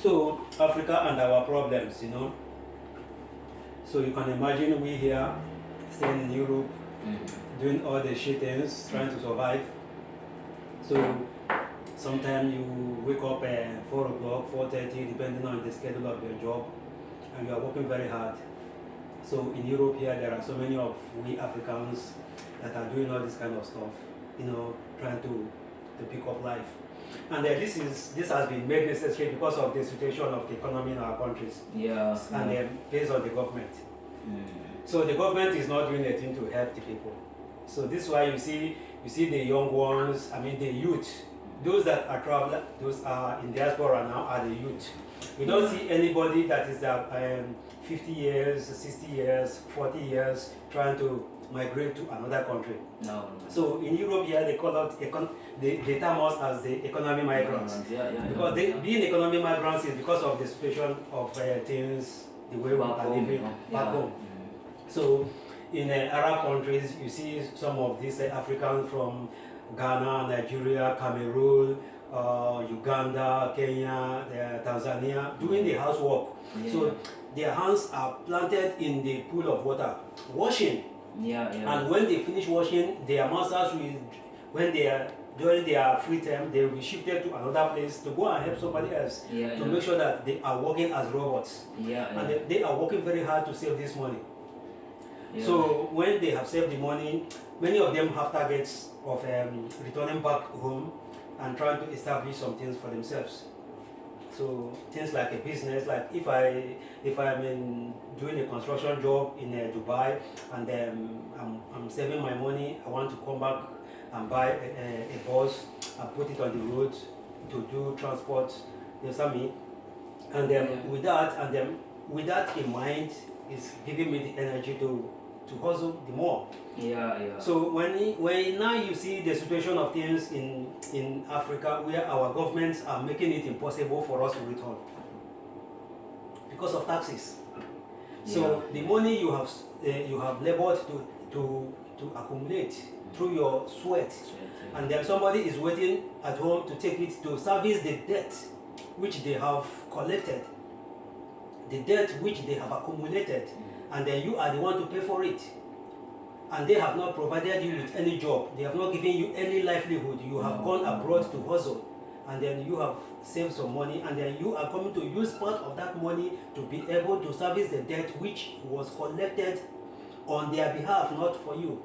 So Africa and our problems, you know. So you can imagine we here staying in Europe, doing all the shit things, trying to survive. So sometimes you wake up at 4 o'clock, 4:30, depending on the schedule of your job, and you are working very hard. So in Europe here, there are so many of we Africans that are doing all this kind of stuff, you know, trying to pick up life. And this has been made necessary because of the situation of the economy in our countries. Yeah. And based on the government. So the government is not doing anything to help the people. So this is why you see the young ones, I mean the youth, those that are traveling, those are in diaspora now are the youth. We don't see anybody that is 50 years, 60 years, 40 years trying to migrate to another country. No. So in Europe here they call out the term us as the economy migrants. Because being economy migrants is because of the situation of things, the way we are living back home. So in Arab countries you see some of these Africans from Ghana, Nigeria, Cameroon, Uganda, Kenya, Tanzania doing the housework. So their hands are planted in the pool of water, washing. And when they finish washing, their masters will, when they are during their free time, they will be shifted to another place to go and help somebody else to make sure that they are working as robots. And they are working very hard to save this money. So when they have saved the money, many of them have targets of returning back home and trying to establish some things for themselves. So things like a business, like if I'm doing a construction job in Dubai and I'm saving my money, I want to come back and buy a bus and put it on the road to do transport, you know me. And then with that in mind, it's giving me the energy to hustle the more. So when now you see the situation of things in Africa where our governments are making it impossible for us to return because of taxes. So the money you have labored to accumulate through your sweat, and then somebody is waiting at home to take it to service the debt which they have collected, the debt which they have accumulated, and then you are the one to pay for it. And they have not provided you with any job. They have not given you any livelihood. You have gone abroad to hustle, and then you have saved some money, and then you are coming to use part of that money to be able to service the debt which was collected on their behalf, not for you.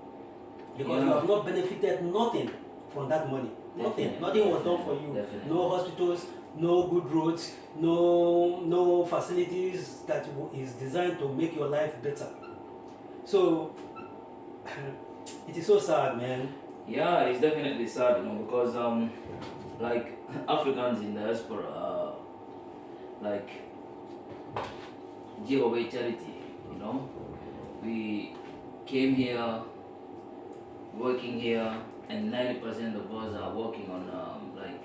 Because you have not benefited nothing from that money. Nothing was done for you. No hospitals, no good roads, no facilities that is designed to make your life better. So it is so sad, man. Yeah, it's definitely sad, you know, because like Africans in diaspora, like give away charity, you know. We came here, working here, and 90% of us are working on like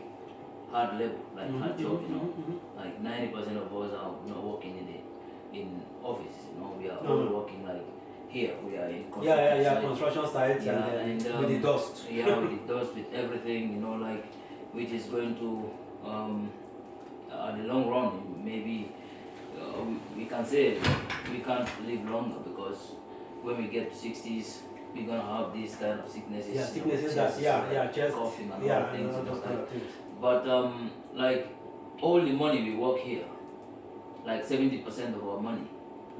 hard labor, like hard job, you know. Like 90% of us are not working in office, you know. We are all working like here. We are in construction sites and with the dust. With the dust, with everything, you know, like which is going to at the long run maybe we can say we can't live longer, because when we get to 60s we're gonna have these kind of sicknesses. Sicknesses chest coughing and all things, you know, like. But like all the money we work here, like 70% of our money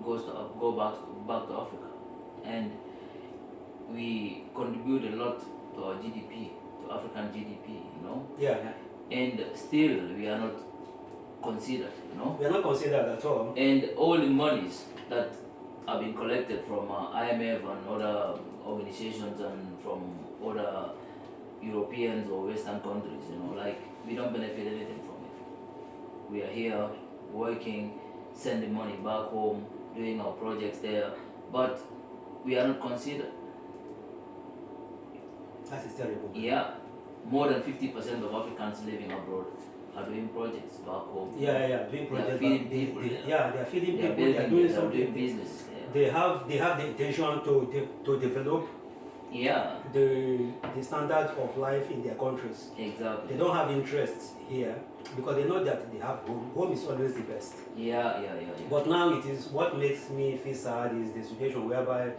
goes to go back to Africa, and we contribute a lot to our GDP, to African GDP, you know. And still we are not considered, you know. We are not considered at all. And all the monies that have been collected from IMF and other organizations and from other Europeans or Western countries, you know, like we don't benefit anything from it. We are here working, sending money back home, doing our projects there, but we are not considered. That is terrible. Yeah, more than 50% of Africans living abroad are doing projects back home. Doing projects. They are feeding people. They are feeding people. They are doing businesses there. They have the intention to develop the standard of life in their countries. Exactly. They don't have interests here because they know that they have home. Home is always the best. Yeah. But now it is what makes me feel sad is the situation whereby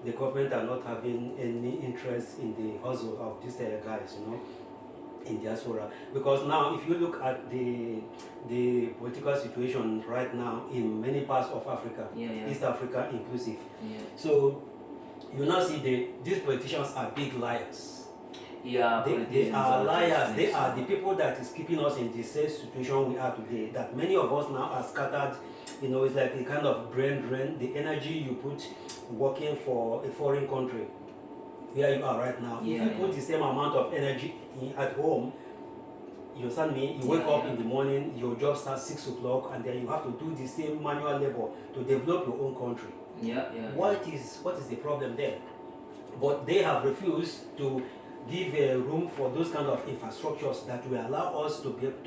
the government are not having any interest in the hustle of these guys, in diaspora. Because now, if you look at the political situation right now in many parts of Africa, East Africa inclusive, so you now see these politicians are big liars. Yeah, they are liars. They are the people that is keeping us in the same situation we are today. That many of us now are scattered. It's like a kind of brain drain. The energy you put working for a foreign country, where you are right now. If you put the same amount of energy at home, you understand me? You wake up in the morning, your job starts 6 o'clock, and then you have to do the same manual labor to develop your own country. What is the problem there? But they have refused to give room for those kind of infrastructures that will allow us to get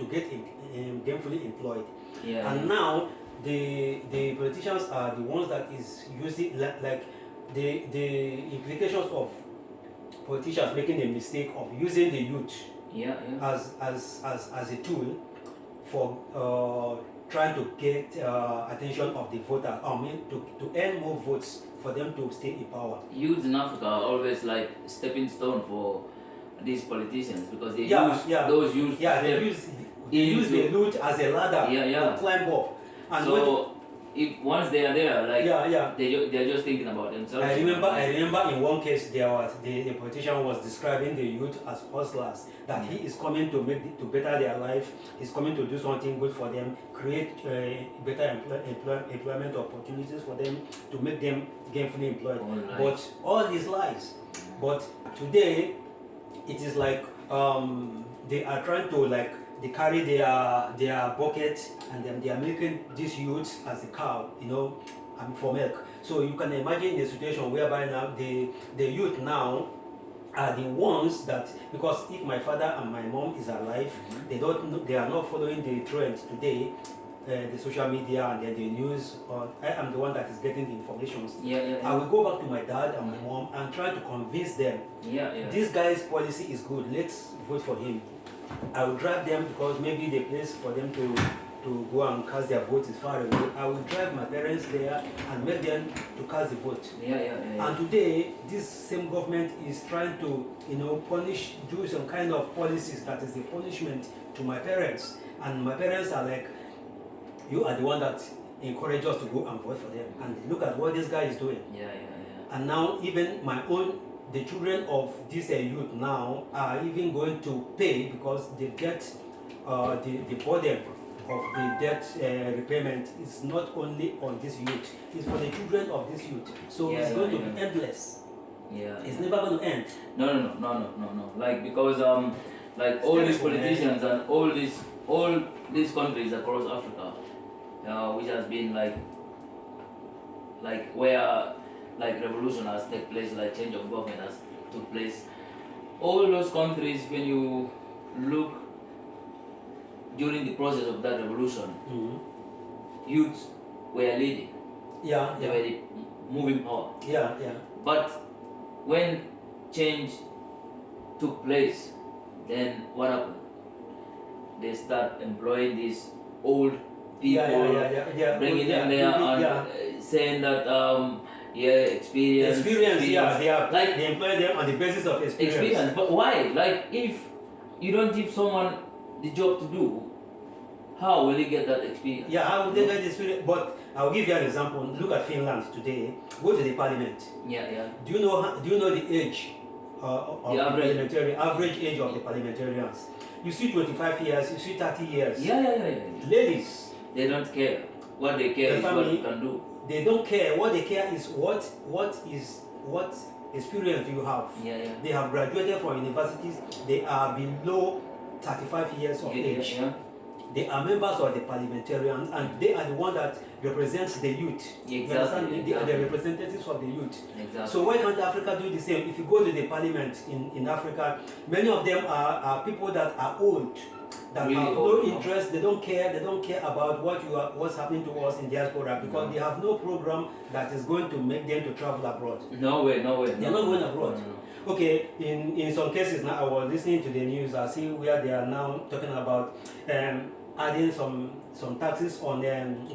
gainfully employed. And now the politicians are the ones that is using like the implications of politicians making a mistake of using the youth as a tool for trying to get attention of the voters. I mean, to earn more votes for them to stay in power. Youth in Africa are always like stepping stone for these politicians because they use those youth. They use the youth as a ladder to climb up. And so if once they are there, like they're just thinking about themselves. I remember in one case there was the politician was describing the youth as hustlers, that he is coming to better their life, he's coming to do something good for them, create better employment opportunities for them, to make them gainfully employed. But all these lies. But today it is like they are trying to they carry their bucket and then they are milking these youths as a cow, for milk. So you can imagine the situation whereby now the youth now are the ones that, because if my father and my mom is alive, they are not following the trend today, the social media and then the news. I am the one that is getting the information. I will go back to my dad and my mom and try to convince them. This guy's policy is good. Let's vote for him. I will drive them because maybe the place for them to go and cast their vote is far away. I will drive my parents there and make them to cast the vote. And today, this same government is trying to, do some kind of policies that is the punishment to my parents. And my parents are like, you are the one that encouraged us to go and vote for them. And look at what this guy is doing. And now even the children of this youth now are even going to pay because they get the burden of the debt repayment is not only on this youth, it's for the children of this youth. So it's going to be endless. It's never going to end. No. Like because like all these politicians and all these countries across Africa, which has been like where revolution has taken place, like change of government has took place. All those countries, when you look during the process of that revolution, youths were leading. They were the moving power. But when change took place, then what happened? They start employing these old people, bringing them there and saying that experience. They employ them on the basis of experience. But why? Like, if you don't give someone the job to do, how will he get that experience? How will they get the experience? But I'll give you an example. Look at Finland today. Go to the parliament. Do you know the age of the average age of the parliamentarians? You see 25 years, you see 30 years. Ladies. They don't care. What they care is what you can do. They don't care. What they care is what experience do you have. They have graduated from universities. They are below 35 years of age. They are members of the parliamentarians, and they are the ones that represents the youth. Exactly. The representatives of the youth. Exactly. So why can't Africa do the same? If you go to the parliament in Africa, many of them are people that are old, that really have old, no interest. They don't care about what's happening to us in diaspora, because they have no program that is going to make them to travel abroad. No way. They're not going abroad. No. Okay, in some cases now, I was listening to the news. I see where they are now talking about adding some taxes on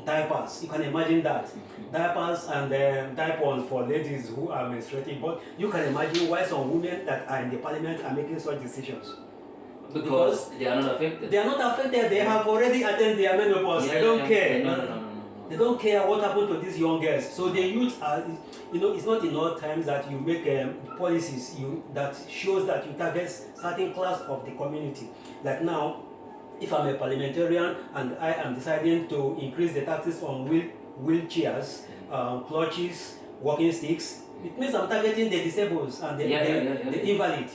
diapers. You can imagine that. Diapers and diapers for ladies who are menstruating. But you can imagine why some women that are in the parliament are making such decisions. Because they are not affected. They are not affected. They have already attained their menopause. They don't care. No. They don't care what happened to these young girls. So the youth are, it's not in all times that you make policies that shows that you target certain class of the community. Like now, if I'm a parliamentarian and I am deciding to increase the taxes on wheelchairs, clutches, walking sticks, it means I'm targeting the disabled and the invalid.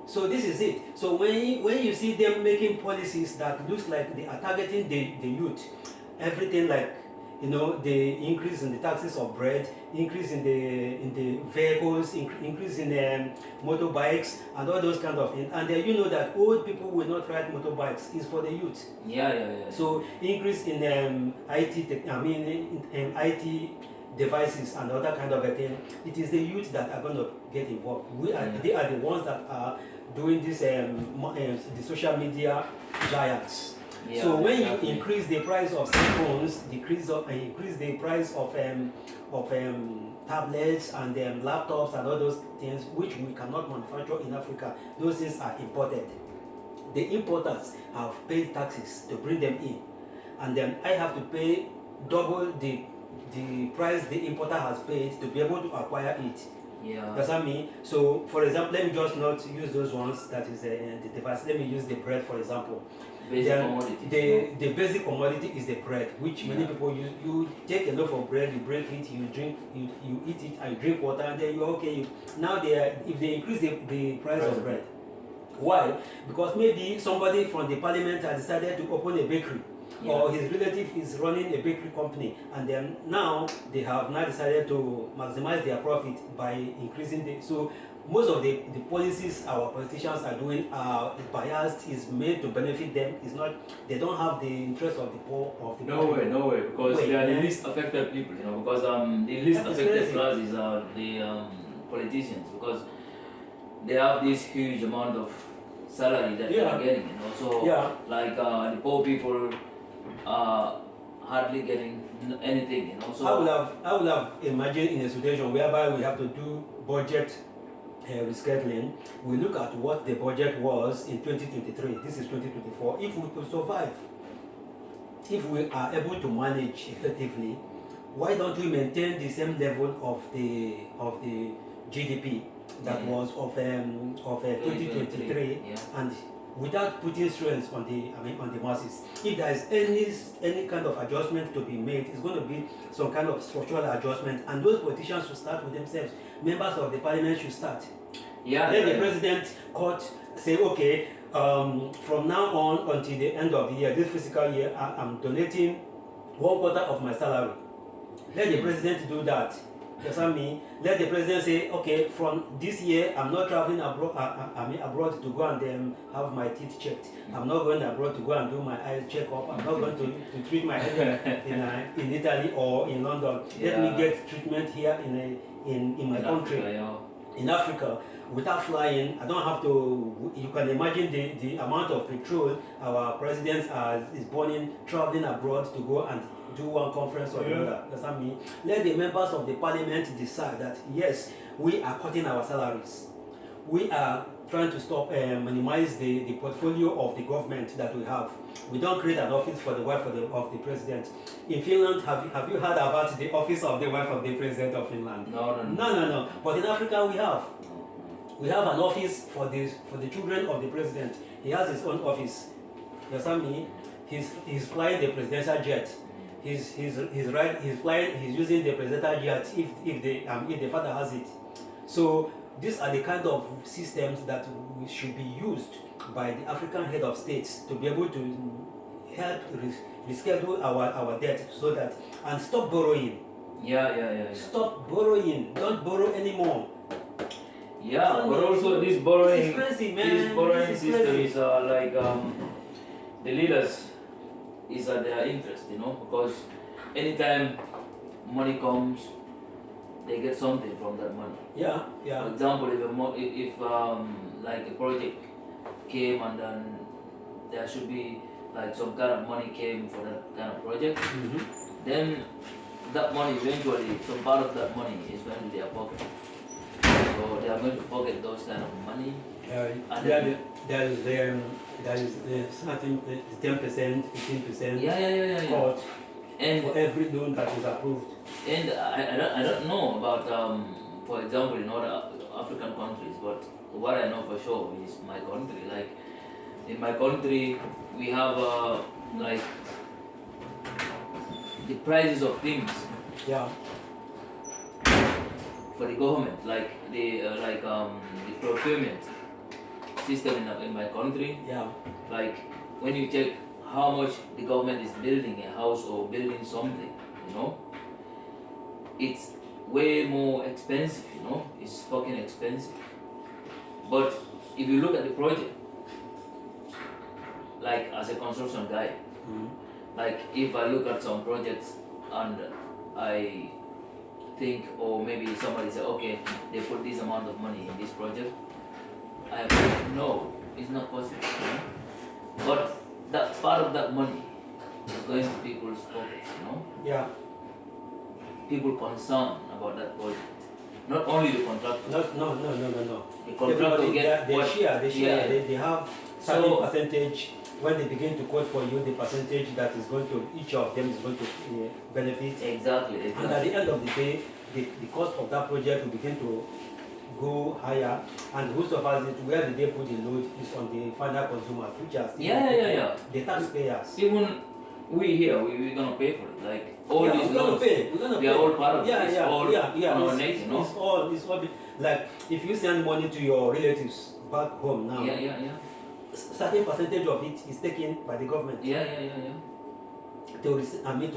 So this is it. So when you see them making policies that looks like they are targeting the youth, everything like the increase in the taxes of bread, increase in the vehicles, increase in motorbikes and all those kind of things, and then you know that old people will not ride motorbikes. It's for the youth. So increase in IT devices and other kind of a thing. It is the youth that are going to get involved. They are the ones that are doing this the social media giants. So when you increase the price of cell phones, increase the price of tablets and laptops and all those things which we cannot manufacture in Africa, those things are imported. The importers have paid taxes to bring them in, and then I have to pay double the price the importer has paid to be able to acquire it. Does that mean? So for example, let me just not use those ones that is the device. Let me use the bread for example. The basic commodity is the bread, which many people use. You take a loaf of bread, you break it, you drink, you eat it, and you drink water, and then you're okay. Now if they increase the price of bread, why? Because maybe somebody from the parliament has decided to open a bakery, or his relative is running a bakery company, and then now they have decided to maximize their profit by increasing so most of the policies our politicians are doing are biased, is made to benefit them. It's not, they don't have the interest of the poor No way, because they are the least affected people, because the least affected class is the politicians, because they have this huge amount of salary that they are getting, so like the poor people are hardly getting anything, so I would have imagined in a situation whereby we have to do budget rescheduling. We look at what the budget was in 2023. This is 2024. If we could survive, if we are able to manage effectively, why don't we maintain the same level of the GDP that was of 2023 and without putting stress on the masses? If there is any kind of adjustment to be made, it's going to be some kind of structural adjustment, and those politicians should start with themselves. Members of the parliament should start. Let the president say, okay, from now on until the end of the year, this fiscal year, I'm donating 1/4 of my salary. Let the president do that. Does that mean? Let the president say, okay, from this year, I'm not traveling abroad to go and have my teeth checked. I'm not going abroad to go and do my eyes check up. I'm not going to treat my head in Italy or in London. Let me get treatment here in my country, in Africa, without flying. I don't have to. You can imagine the amount of petrol our president is burning traveling abroad to go and do one conference or another. Does that mean? Let the members of the parliament decide that yes, we are cutting our salaries. We are trying to stop minimize the portfolio of the government that we have. We don't create an office for the wife of the president. In Finland, have you heard about the office of the wife of the president of Finland? No. But in Africa we have. We have an office for the children of the president. He has his own office. Does that mean? He's flying the presidential jet. He's using the presidential jet if the father has it. So these are the kind of systems that should be used by the African head of states to be able to help reschedule our debt so that, and stop borrowing. Yeah. Stop borrowing. Don't borrow anymore. Yeah, but also this borrowing, crazy, man. this borrowing This is system crazy. is like the leaders is at their interest, because anytime money comes, they get something from that money. Yeah. For example, if like a project came and then there should be like some kind of money came for that kind of project, then that money eventually, some part of that money is going to their pocket. So they are going to pocket those kind of money. There is something 10%, 15% Yeah. cut And for every loan that is approved. And I don't know about for example in other African countries, but what I know for sure is my country. Like in my country, we have like the prices of things Yeah. for the government, like the procurement system in my country. Yeah. Like when you check how much the government is building a house or building something, it's way more expensive, it's fucking expensive. But if you look at the project, like as a construction guy, like if I look at some projects and I think, or maybe somebody say, okay, they put this amount of money in this project, I think, no, it's not possible, But that part of that money is going to people's pockets, Yeah. People concerned about that project. Not only the contractor. No. The contractor get they what? share. Yeah. They have certain So- percentage. When they begin to quote for you the percentage that is going to, each of them is going to benefit. Exactly. And at the end of the day, the cost of that project will begin to go higher, and who suffers it, where did they put the load, is on the final consumers, which are still Yeah. the taxpayers. Even we here, we're gonna pay for it. Like all Yeah, these we're gonna loans, pay. We're gonna we pay. are all part of Yeah, it. It's yeah, all yeah. on our It's, nation, it's all like if you send money to your relatives back home now, Yeah. certain percentage of it is taken by the government Yeah. to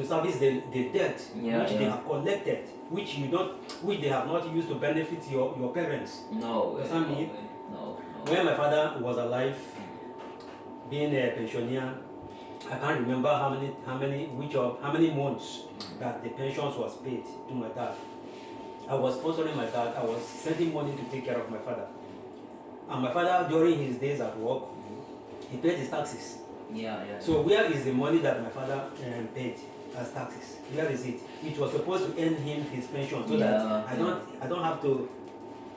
service the debt which they Yeah. have collected, which they have not used to benefit your parents. No. Does that mean? No. When my father was alive, being a pensioner, I can't remember how many months that the pensions was paid to my dad. I was sponsoring my dad. I was sending money to take care of my father. And my father, during his days at work, he paid his taxes. Yeah. So where is the money that my father paid as taxes? Where is it? It was supposed to earn him his pension so that I don't have to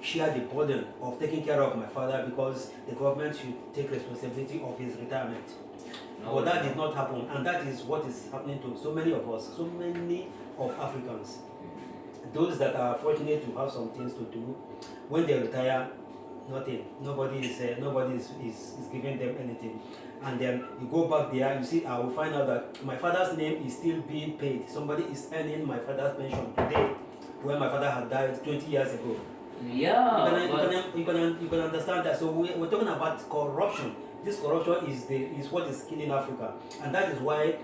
share the burden of taking care of my father, because the government should take responsibility of his retirement. But that did not happen, and that is what is happening to so many of us, so many of Africans. Those that are fortunate to have some things to do, when they retire, nothing. Nobody is giving them anything. And then you go back there, you see, I will find out that my father's name is still being paid. Somebody is earning my father's pension today, when my father had died 20 years ago. Yeah. You can understand that. So we're talking about corruption. This corruption is what is killing Africa, and that is why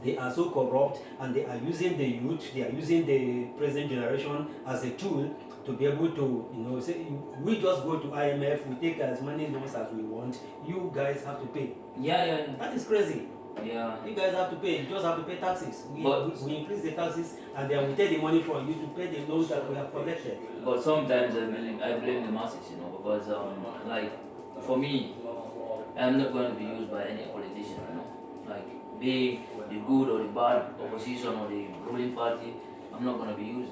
they are so corrupt, and they are using the youth, they are using the present generation as a tool to be able to, say, we just go to IMF, we take as many loans as we want, you guys have to pay. Yeah. That is crazy. Yeah. You guys have to pay, you just have to pay taxes. We increase the taxes, and then we take the money from you to pay the loans that we have collected. But sometimes I blame the masses, because like for me, I'm not going to be used by any politician, like being the good or the bad opposition or the ruling party, I'm not going to be used,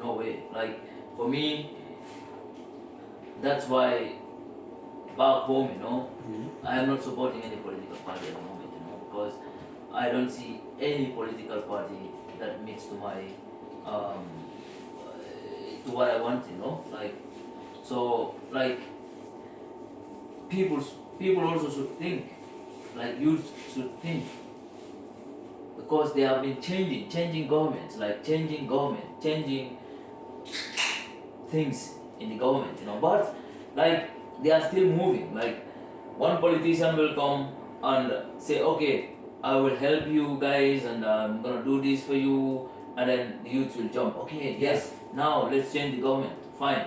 no way. Like for me, that's why back home, I am not supporting any political party at the moment, because I don't see any political party that meets to my to what I want, like people also should think, like youth should think, because they have been changing governments, changing things in the government, but like they are still moving. Like one politician will come and say, okay, I will help you guys and I'm gonna do this for you, and then the youth will jump. Okay, yes, now let's change the government. Fine.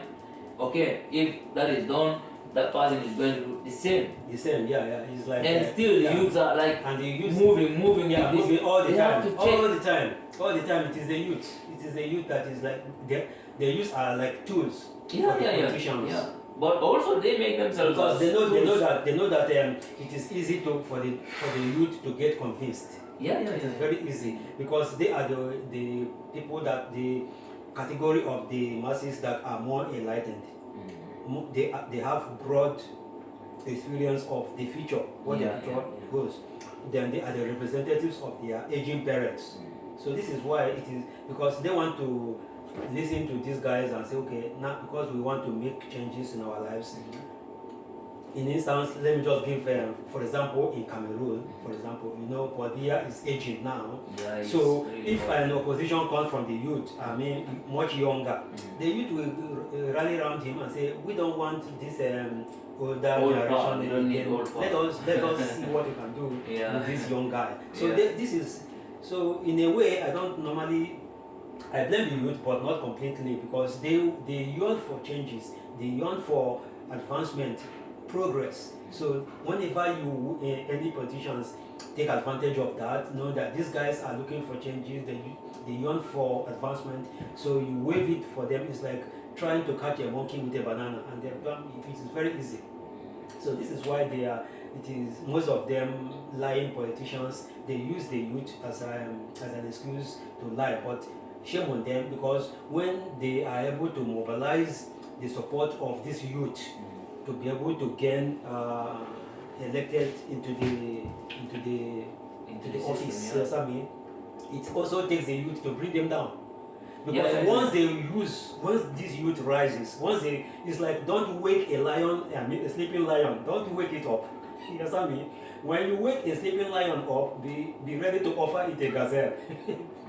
Okay, if that is done, that person is going to do the same. The same, yeah. It's like And still the youths are like and the youth moving moving all the They time. have to All the time. All the time. It is the youth. It is the youth that is like the youth are like tools for the politicians. Yeah. But also they make themselves Because they know tools. they know that it is easy for the youth to get convinced. It is very easy because they are the people that the category of the masses that are more enlightened. They have broad experience of the future, what the future goes. Then they are the representatives of their aging parents. So this is why it is, because they want to listen to these guys and say, okay, now because we want to make changes in our lives. In instance, let me just give, for example, in Cameroon, for example, Paul Biya is aging now. So really if an opposition comes from the youth, I mean, much younger, the youth will rally around him and say, we don't want this older generation. Let us see what we can do with this young guy. So this is, so in a way, I don't normally, I blame the youth, but not completely, because they yearn for changes, they yearn for advancement, progress. So whenever any politicians take advantage of that, know that these guys are looking for changes, they yearn for advancement, so you wave it for them. It's like trying to catch a monkey with a banana, and it is very easy. So this is why it is most of them lying politicians, they use the youth as an excuse to lie, but shame on them, because when they are able to mobilize the support of this youth to be able to gain elected into the office, it also takes the youth to bring them down. Because once this youth rises, it's like, don't wake a sleeping lion, don't wake it up. You understand me? When you wake a sleeping lion up, be ready to offer it a gazelle.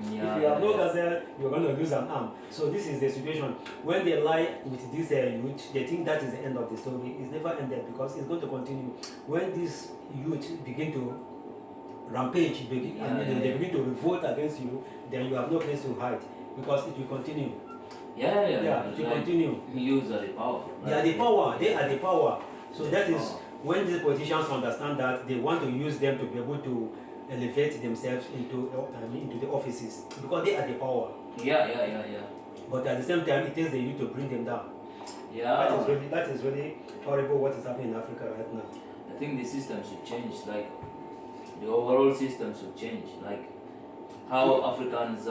If you have no gazelle, you're going to lose an arm. So this is the situation. When they lie with this youth, they think that is the end of the story. It's never ended, because it's going to continue. When these youth begin to rampage, they begin to revolt against you, then you have no place to hide, because it will continue. It will continue. Use the power. They are the power. They are the power. So that is when these politicians understand that, they want to use them to be able to elevate themselves into the offices, because they are the power. But at the same time, it takes the youth to bring them down. That is really horrible what is happening in Africa right now. I think the system should change, like the overall system should change, like how Africans,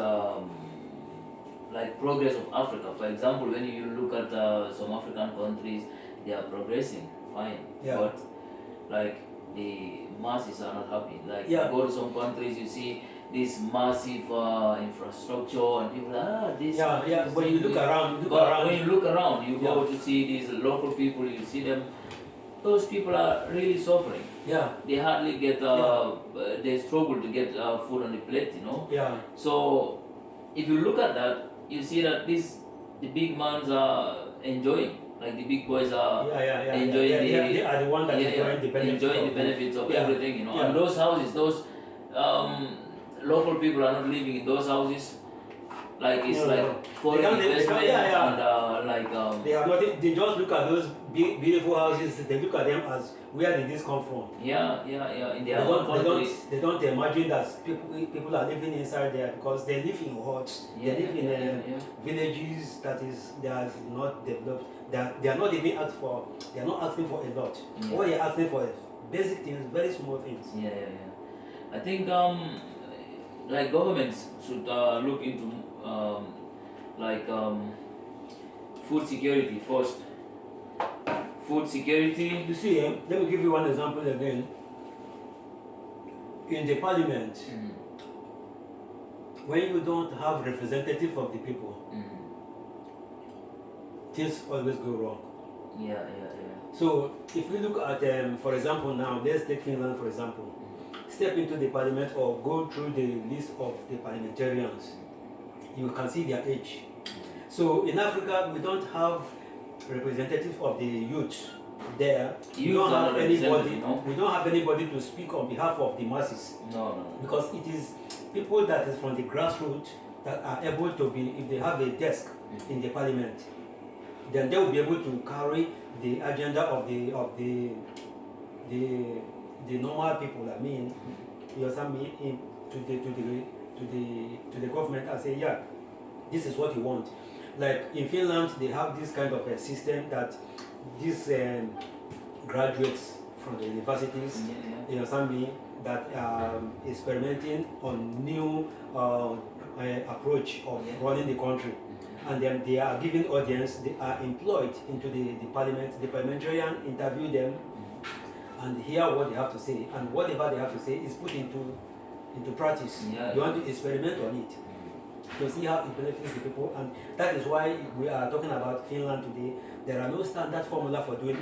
like progress of Africa. For example, when you look at some African countries, they are progressing fine, but like the masses are not happy. Like you go to some countries, you see this massive infrastructure, and people are this. When you look around, when you look around, you go to see these local people. You see them. Those people are really suffering. They hardly get. They struggle to get food on the plate. So if you look at that, you see that the big mans are enjoying. Like the big boys are enjoying they are the ones that enjoying the benefits of everything, And those houses, those local people are not living in those houses. Like it's like foreign investment and they have nothing. They just look at those beautiful houses. They look at them as, where did this come from? In their own countries. They don't imagine that people are living inside there, because they live in huts. They live in villages that is not developed. They are not even asking for. They are not asking for a lot. All they are asking for is basic things, very small things. I think like governments should look into food security first. Food security. You see, let me give you one example again. In the parliament, when you don't have representative of the people, things always go wrong. So if we look at, for example, now let's take Finland for example. Step into the parliament or go through the list of the parliamentarians, you can see their age. So in Africa, we don't have representative of the youth there, we don't have anybody. We don't have anybody to speak on behalf of the masses. No. Because it is people that is from the grassroots that are able to be, if they have a desk in the parliament, then they will be able to carry the agenda of the normal people. I mean, you understand me, to the government and say, yeah, this is what you want. Like in Finland, they have this kind of a system that these graduates from the universities, you understand me, that experimenting on new approach of running the country. And then they are given audience, they are employed into the parliament, the parliamentarian interview them and hear what they have to say, and whatever they have to say is put into practice. You want to experiment on it to see how it benefits the people, and that is why we are talking about Finland today. There are no standard formula for doing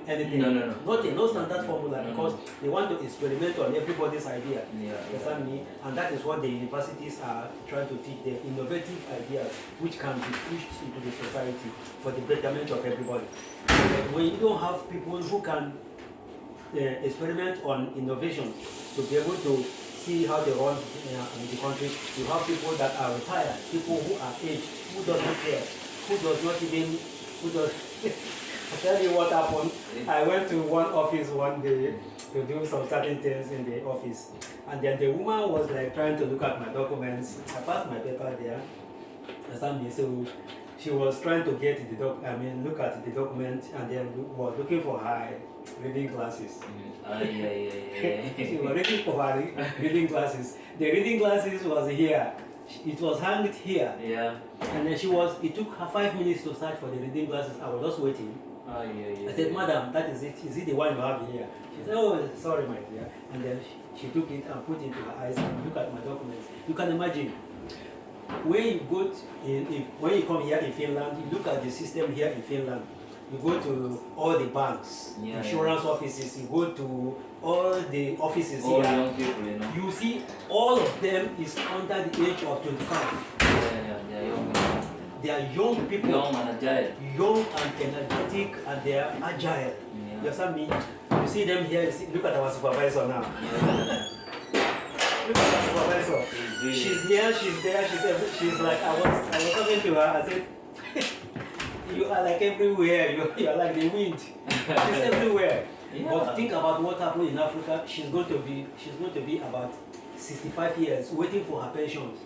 anything. No. No standard formula, because they want to experiment on everybody's idea. Understand me? And that is what the universities are trying to teach them, innovative ideas which can be pushed into the society for the betterment of everybody. But when you don't have people who can experiment on innovation to be able to see how they run in the country, you have people that are retired, people who are aged, who does not care, who does not even, I tell you what happened. I went to one office one day to do some certain things in the office, and then the woman was like trying to look at my documents. I passed my paper there, so she was trying to get the look at the document, and then was looking for her reading glasses. She was looking for her reading glasses. The reading glasses was here. It was hanged here. And then it took her 5 minutes to search for the reading glasses. I was just waiting. I said, madam, that is it. Is it the one you have here? She said, oh, sorry, my dear. And then she took it and put it into her eyes and looked at my documents. You can imagine, when you go when you come here in Finland, you look at the system here in Finland. You go to all the banks, insurance offices, you go to all the offices all here. Young people, You see, all of them is under the age of 25. They are young. They are young people. Young and agile. Young and energetic, and they are agile. You understand me? You see them here, look at our supervisor now. Look at our supervisor. She's here, she's there, she's like, I was talking to her, I said, you are like everywhere, you are like the wind. She's everywhere. But think about what happened in Africa. She's going to be about 65 years waiting for her pensions.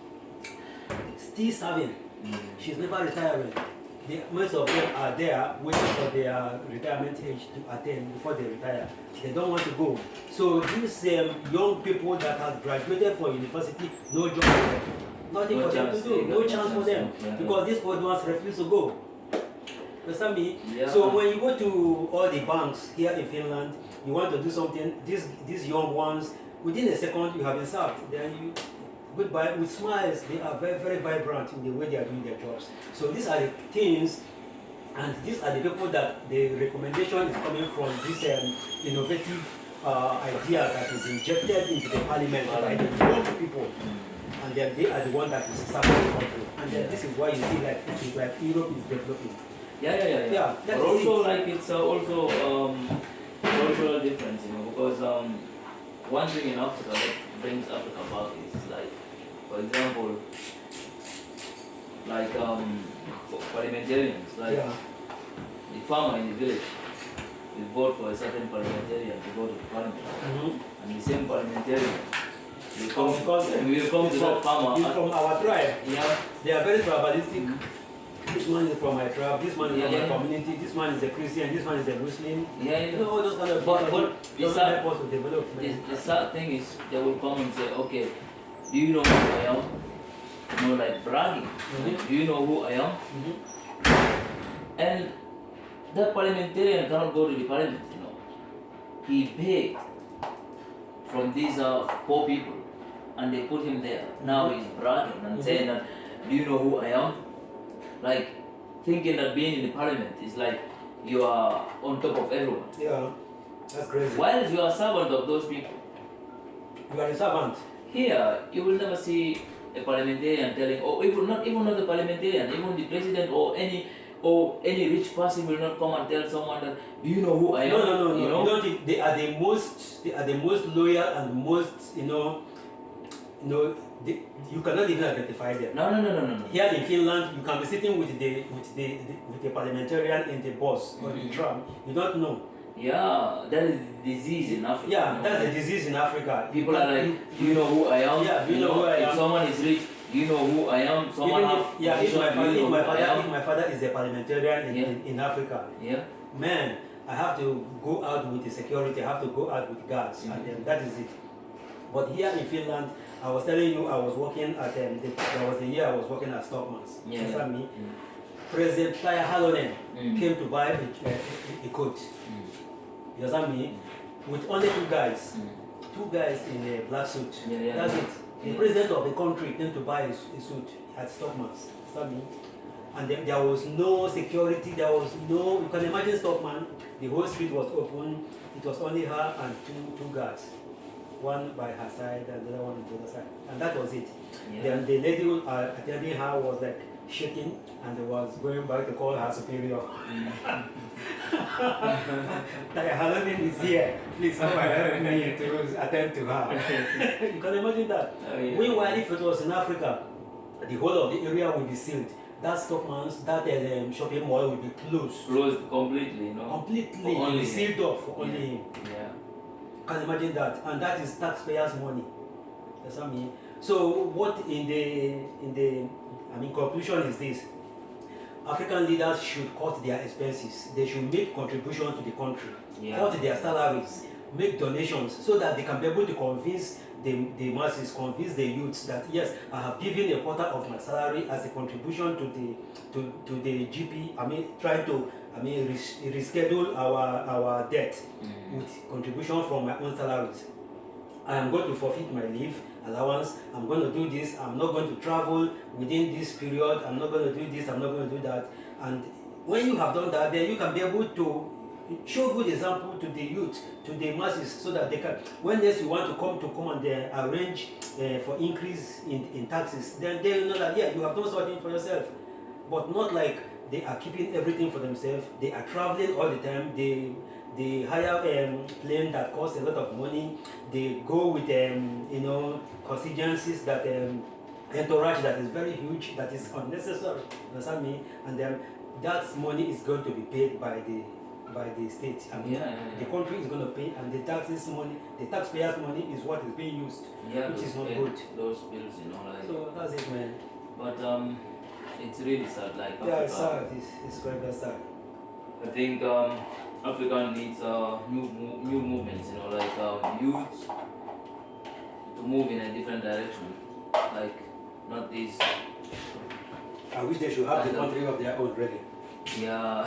Still serving. She's never retiring. Most of them are there waiting for their retirement age to attain before they retire. They don't want to go. So these young people that have graduated from university, no job for them. Nothing for them to do. No chance for them. Because these old ones refuse to go. Understand me? So when you go to all the banks here in Finland, you want to do something, these young ones, within a second you have been served. Then you goodbye with smiles. They are very, very vibrant in the way they are doing their jobs. So these are the things, and these are the people that the recommendation is coming from, this innovative idea that is injected into the parliament by the young people. And then they are the one that is serving the country. And then this is why you see like it is like Europe is developing. But also like it's also cultural difference, because one thing in Africa that brings Africa back is like, for example, like parliamentarians, like the farmer in the village will vote for a certain parliamentarian to go to the parliament, and the same parliamentarian will come to that farmer. He's from our tribe. They are very tribalistic. This one is from my tribe, this one is from my community, this one is a Christian, this one is a Muslim. All those kind of people don't help us to develop. The sad thing is they will come and say, okay, do you know who I am? Like bragging. Do you know who I am? And that parliamentarian cannot go to the parliament, He begged from these poor people and they put him there. Now he's bragging and saying that, do you know who I am? Like thinking that being in the parliament is like you are on top of everyone. That's crazy. While you are a servant of those people. You are a servant. Here, you will never see a parliamentarian telling, or even not the parliamentarian, even the president or any or any rich person will not come and tell someone that, do you know who I am? No. You know? You don't think they are the most loyal and most, you cannot even identify them. No. Here in Finland, you can be sitting with the parliamentarian in the bus or the tram. You don't know. Yeah, that is disease in Africa. Yeah, that's a disease in Africa. People are like, do you know who I am? Yeah, do you know who I am? If someone is rich, do you know who I am? Someone if my father is a parliamentarian in Africa, yeah, man, I have to go out with the security. I have to go out with guards, and that is it. But here in Finland, I was telling you, I was working at there was a year I was working at Stockmann's. Yeah. You understand me? President Taya Halonen came to buy a coat. You understand me? With only two guys in a black suit. That's it. The president of the country came to buy a suit at Stockmann's. You understand me? And there was no security. There was no. You can imagine Stockmann. The whole street was open. It was only her and two guards. One by her side and the other one on the other side. And that was it. Yeah. Then the lady who attending her was like shaking and was going back to call her superior. Halonen is here. Please come and help me to attend to her. You can imagine that. Oh, yeah. Meanwhile, if it was in Africa, the whole of the area would be sealed. That Stockmann's, that shopping mall would be closed. Closed completely, Completely. Only sealed off for only him. Yeah. Can imagine that, and that is taxpayers' money. That's what I mean. So what conclusion is this: African leaders should cut their expenses. They should make contribution to the country, cut their salaries, make donations, so that they can be able to convince the masses, convince the youths that yes, I have given a quarter of my salary as a contribution to the GP. Trying to reschedule our debt with contribution from my own salaries. I am going to forfeit my leave allowance. I'm going to do this. I'm not going to travel within this period. I'm not going to do this. I'm not going to do that. And when you have done that, then you can be able to show good example to the youth, to the masses, so that they can, when next you want to come and arrange for increase in taxes, then they know that you have done something for yourself, but not like they are keeping everything for themselves. They are traveling all the time. They hire plane that costs a lot of money. They go with contingencies that entourage that is very huge, that is unnecessary. You understand me? And then that money is going to be paid by the state. The country is going to pay, and the taxpayers' money is what is being used, which is not good. Those bills, So that's it, man. But it's really sad. Like Africa, it's sad. It's quite very sad. I think Africa needs new movements. Youth to move in a different direction. Like not this. I wish they should have the country of their own, really. Yeah.